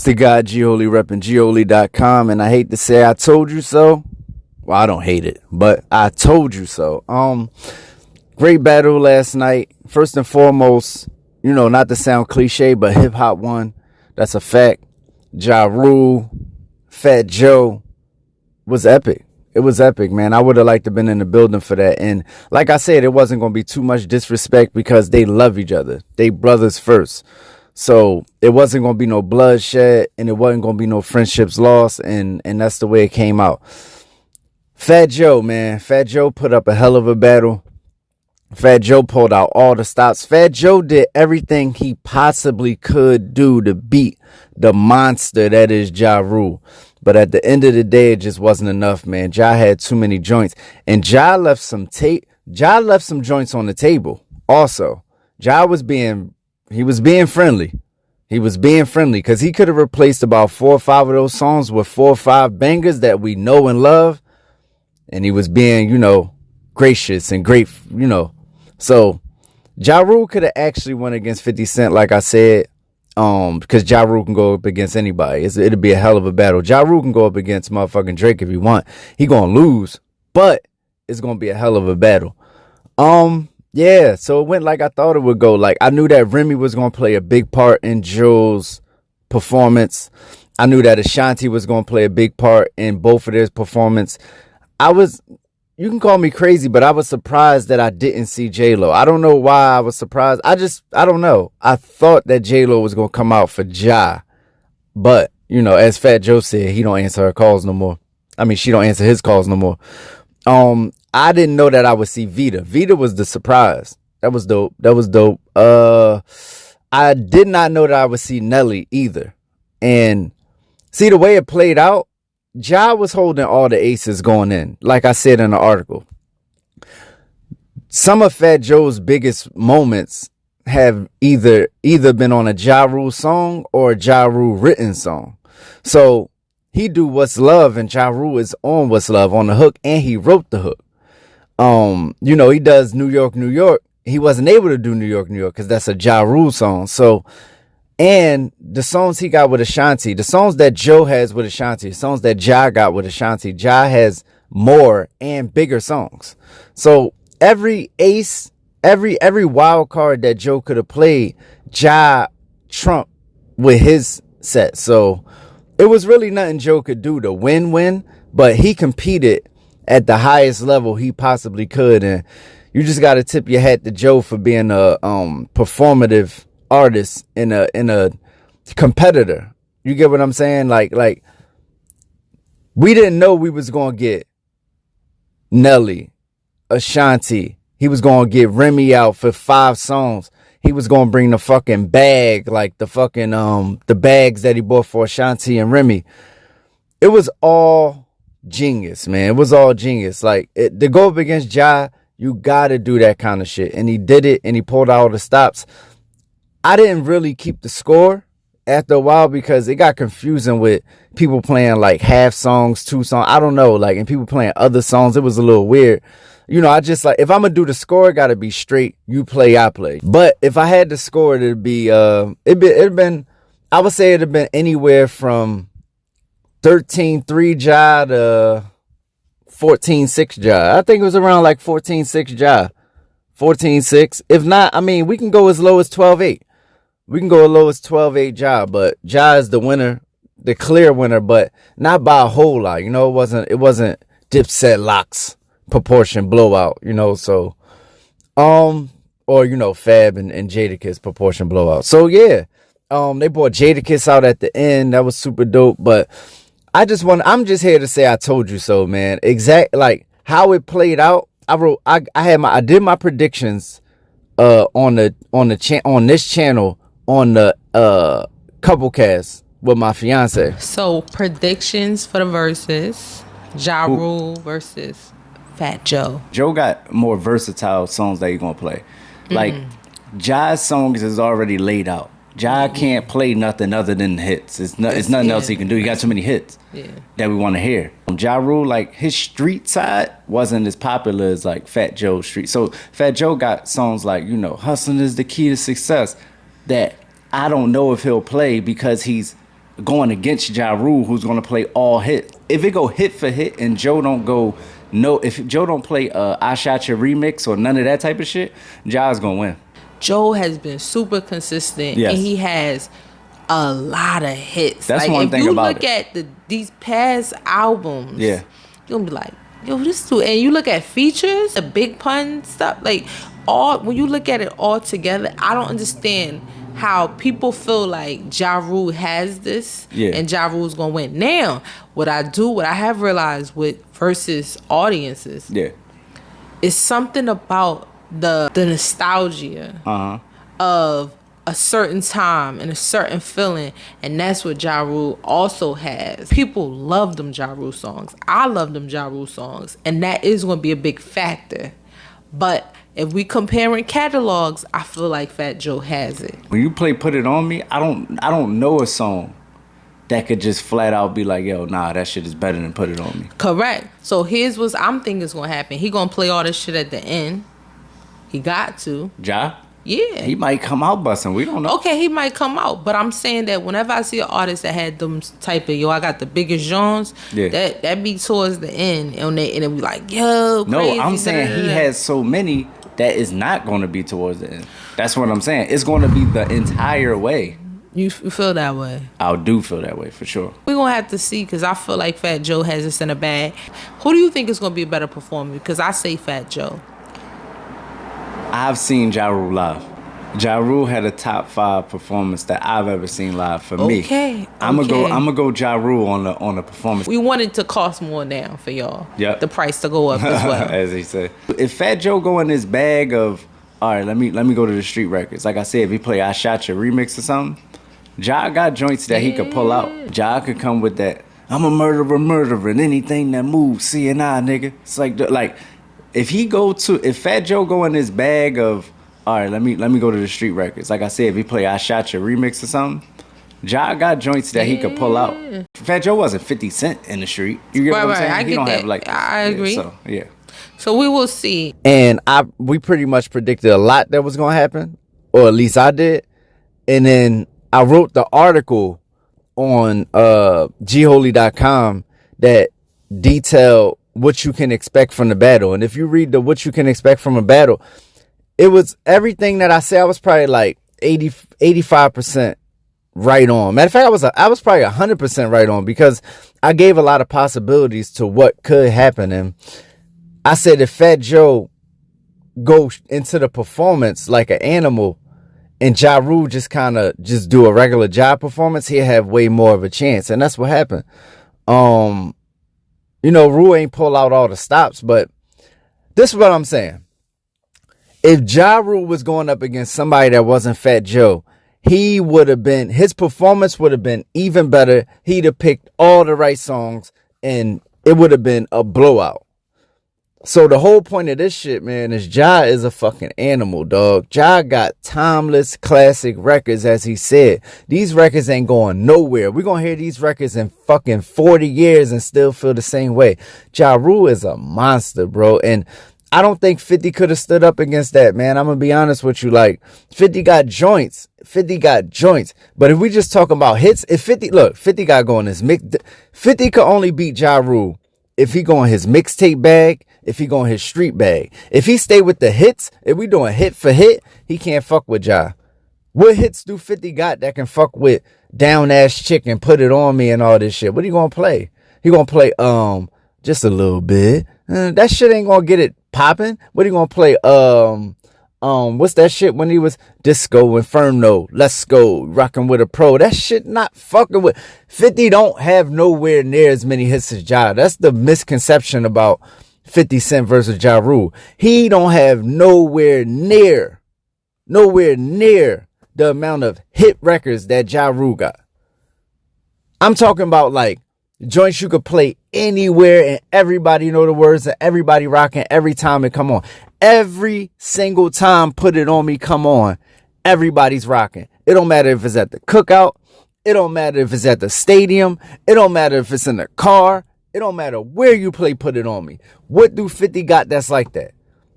the guy 𝐷𝐙 repping 𝐷𝐙.com, and I hate to say I told you so. Well, I don't hate it, but I told you so. Great battle last night. First and foremost, not to sound cliche, but hip hop won. That's a fact. Rule, Fat Joe was epic. It was epic, man. I would have liked to have been in the building for that. And like I said, it wasn't going to be too much disrespect because they love each other. They brothers first. So it wasn't going to be no bloodshed, and it wasn't going to be no friendships lost. And that's the way it came out. Fat Joe, man. Fat Joe put up a hell of a battle. Fat Joe pulled out all the stops. Fat Joe did everything he possibly could do to beat the monster that is Ja Rule. But at the end of the day, it just wasn't enough, man. Ja had too many joints. And Ja left some joints on the table. Also, Ja was being friendly. He was being friendly because he could have replaced about 4 or 5 of those songs with 4 or 5 bangers that we know and love. And he was being, gracious and great, So Ja Rule could have actually went against 50 Cent, like I said, because Ja Rule can go up against anybody. It'll be a hell of a battle. Ja Rule can go up against motherfucking Drake if he want. He gonna lose, but it's gonna be a hell of a battle. Yeah, so it went like I thought it would go. Like, I knew that Remy was gonna play a big part in Joe's performance. I knew that Ashanti was gonna play a big part in both of their performance. You can call me crazy, but I was surprised that I didn't see J-Lo. I don't know why I was surprised. I don't know. I thought that J-Lo was going to come out for Ja. But, as Fat Joe said, he don't answer her calls no more. I mean, she don't answer his calls no more. I didn't know that I would see Vita. Vita was the surprise. That was dope. I did not know that I would see Nelly either. And see, the way it played out, Ja was holding all the aces going in, like I said in the article. Some of Fat Joe's biggest moments have either been on a Ja Rule song or a Ja Rule written song. So he do What's Love, and Ja Rule is on What's Love on the hook, and he wrote the hook. He does New York, New York. He wasn't able to do New York, New York because that's a Ja Rule song. So, and the songs he got with Ashanti, the songs that Joe has with Ashanti, the songs that Ja got with Ashanti, Ja has more and bigger songs. So every ace, every wild card that Joe could have played, Ja trumped with his set. So it was really nothing Joe could do to win, but he competed at the highest level he possibly could. And you just got to tip your hat to Joe for being a performative artist and a competitor. You get what I'm saying? Like we didn't know we was gonna get Nelly, Ashanti. He was gonna get Remy out for 5 songs. He was gonna bring the fucking bag, like the fucking the bags that he bought for Ashanti and Remy. It was all genius, man. It was all genius. Like, to go up against Ja, you gotta do that kind of shit. And he did it, and he pulled out all the stops. I didn't really keep the score after a while because it got confusing with people playing like half songs, 2 songs. I don't know, and people playing other songs. It was a little weird. I just if I'm gonna do the score, it gotta be straight. You play, I play. But if I had to score it, it'd be it'd been, I would say it'd have been anywhere from 13-3 Ja to 14-6 Ja. I think it was around like 14-6 Ja. 14-6. If not, I mean, we can go as low as 12-8. We can go as low as 12-8 Ja, but Ja is the winner, the clear winner, but not by a whole lot. It wasn't Dipset Locks proportion blowout, so Fab and Jadakiss proportion blowout. So yeah, they brought Jadakiss out at the end. That was super dope, but I'm just here to say I told you so, man. How it played out. I did my predictions on this channel on the couple cast with my fiance. So predictions for the Verzuz, Ja Rule versus Fat Joe. Joe got more versatile songs that he's gonna play. Like, Ja's songs is already laid out. Ja can't play nothing other than hits. It's nothing else he can do. He got too many hits that we want to hear. Ja Rule, his street side wasn't as popular as Fat Joe's street. So Fat Joe got songs like, hustling is the key to success, that I don't know if he'll play because he's going against Ja Rule, who's gonna play all hit. If it go hit for hit and Joe don't go if Joe don't play I Shot Your remix or none of that type of shit, Ja's gonna win. Joe has been super consistent, and he has a lot of hits. That's one thing about it. If you look at these past albums, you're gonna be like, yo, this dude. And you look at features, the big pun stuff, like when you look at it all together, I don't understand how people feel like Ja Rule has this and Ja Rule's gonna win. Now, what I have realized with Verzuz audiences, is something about the nostalgia of a certain time and a certain feeling, and that's what Ja Rule also has. People love them Ja Rule songs. I love them Ja Rule songs, and that is going to be a big factor. But if we comparing catalogs, I feel like Fat Joe has it. When you play Put It On Me, I don't know a song that could just flat out be like, yo, nah, that shit is better than Put It On Me. Correct. So here's what I'm thinking is going to happen. He going to play all this shit at the end. He got to. Ja? Yeah. He might come out busting. We don't know. Okay, he might come out. But I'm saying that whenever I see an artist that had them type of, I got the biggest genres, that be towards the end. And it be like, yo, crazy. No, I'm saying he has so many that is not going to be towards the end. That's what I'm saying. It's going to be the entire way. You feel that way? I do feel that way, for sure. We're going to have to see, because I feel like Fat Joe has this in a bag. Who do you think is going to be a better performer? Because I say Fat Joe. I've seen Ja Rule live. Ja Rule had a top 5 performance that I've ever seen live for me. Okay. I'm gonna go Ja Rule on the performance. We want it to cost more now for y'all. Yep. The price to go up as well. As he said. If Fat Joe go in this bag of, all right, let me go to the street records. Like I said, if he play I Shot Your remix or something, Ja got joints that he could pull out. Ja could come with that, I'm a murderer, and anything that moves, C&I, nigga. It's like if Fat Joe go in this bag of, all right, let me go to the street records. Like I said, if he play I Shot Your remix or something, Ja got joints that he could pull out. Fat Joe wasn't 50 Cent in the street. You get what I'm saying? He don't have like that. I agree. So we will see. And we pretty much predicted a lot that was gonna happen, or at least I did. And then I wrote the article on 𝐷𝐙 that detailed what you can expect from the battle. And if you read the what you can expect from a battle, it was everything that I said. I was probably like 85% right on. Matter of fact, I was probably 100% right on, because I gave a lot of possibilities to what could happen. And I said if Fat Joe go into the performance like an animal and Ja Rule just do a regular Ja performance, he'll have way more of a chance. And that's what happened. Rule ain't pull out all the stops, but this is what I'm saying. If Ja Rule was going up against somebody that wasn't Fat Joe, his performance would have been even better. He'd have picked all the right songs, and it would have been a blowout. So the whole point of this shit, man, is Ja is a fucking animal, dog. Ja got timeless classic records, as he said. These records ain't going nowhere. We're going to hear these records in fucking 40 years and still feel the same way. Ja Rule is a monster, bro. And I don't think 50 could have stood up against that, man. I'm going to be honest with you. Like, 50 got joints. 50 got joints. But if we just talk about hits, 50 got going his mix. 50 could only beat Ja Rule if he go in his mixtape bag, if he go in his street bag. If he stay with the hits, if we doing hit for hit, he can't fuck with Ja. What hits do 50 got that can fuck with Down Ass Chick and Put It On Me and all this shit? What he gonna play? He gonna play just a little bit. That shit ain't gonna get it popping. What he gonna play? What's that shit when he was Disco Inferno? Let's go, rocking with a pro. That shit not fucking with 50. Don't have nowhere near as many hits as Ja. That's the misconception about 50 Cent versus Ja Rule. He don't have nowhere near the amount of hit records that Ja Rule got. I'm talking about like joints you could play anywhere and everybody know the words and everybody rocking every time it come on. Every single time Put It On Me come on, everybody's rocking. It don't matter if it's at the cookout. It don't matter if it's at the stadium. It don't matter if it's in the car. It don't matter where you play Put It On Me. What do 50 got that's like that?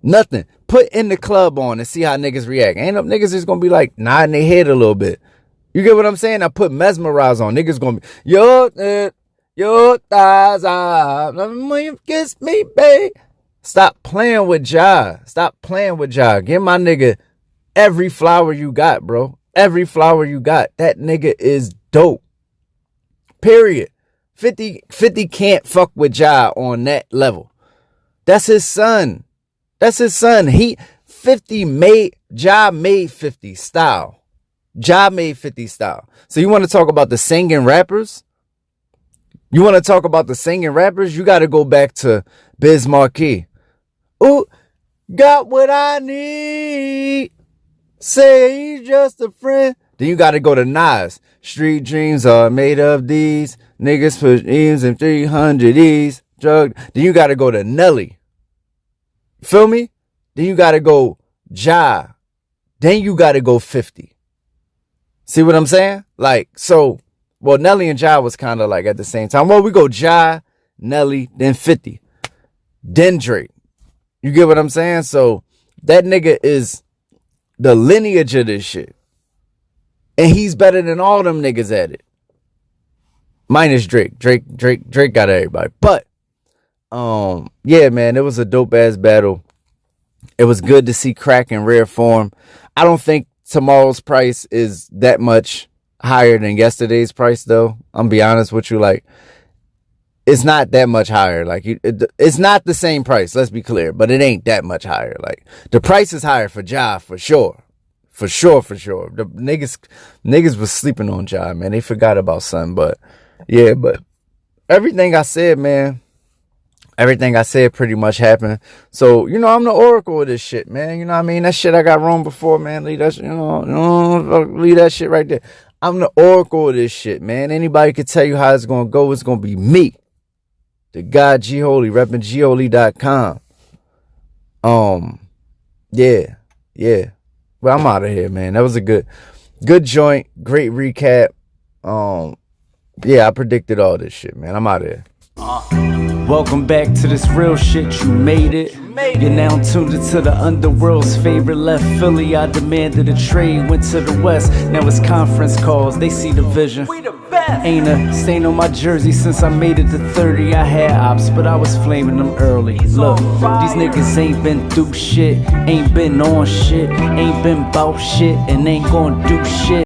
Nothing. Put In the Club on and see how niggas react. Ain't no niggas just gonna be like nodding their head a little bit. You get what I'm saying? I put Mesmerize on. Niggas gonna be, your thighs are, when you kiss me, babe. Stop playing with Ja. Stop playing with Ja. Give my nigga every flower you got, bro. Every flower you got. That nigga is dope. Period. 50 can't fuck with Ja on that level. That's his son. That's his son. Ja made 50 style. Ja made 50 style. So you want to talk about the singing rappers? You want to talk about the singing rappers? You got to go back to Biz Markie. Ooh, got what I need. Say he's just a friend. Then you got to go to Nas. Street dreams are made of these. Niggas push E's and 300 E's. Drug. Then you got to go to Nelly. Feel me? Then you got to go Ja. Then you got to go 50. See what I'm saying? Like, so, well, Nelly and Ja was kind of like at the same time. Well, we go Ja, Nelly, then 50. Then Drake. You get what I'm saying? So, that nigga is the lineage of this shit. And he's better than all them niggas at it. Minus Drake. Drake got everybody. But, yeah, man, it was a dope ass battle. It was good to see Crack in rare form. I don't think tomorrow's price is that much higher than yesterday's price, though. I'm be honest with you, like, it's not that much higher. Like, it's not the same price, let's be clear, but it ain't that much higher. Like, the price is higher for Ja, for sure. For sure. The niggas was sleeping on Ja, man. They forgot about something, but yeah, but everything I said, man, everything I said pretty much happened. So, you know, I'm the oracle of this shit, man. You know what I mean? That shit I got wrong before, man. Leave that, leave that shit right there. I'm the oracle of this shit, man. Anybody could tell you how it's going to go. It's going to be me. The guy G-Holy, repping Gholy.com. Yeah. Well, I'm out of here, man. That was a good joint. Great recap. Yeah, I predicted all this shit, man. I'm out of here. Welcome back to this real shit, you made it. You're now tuned into the underworld's favorite left Philly. I demanded a trade, went to the west. Now it's conference calls, they see the vision. Ain't a stain on my jersey since I made it to 30. I had ops, but I was flaming them early. Look, these niggas ain't been through shit, ain't been on shit, ain't been bout shit, and ain't gonna do shit.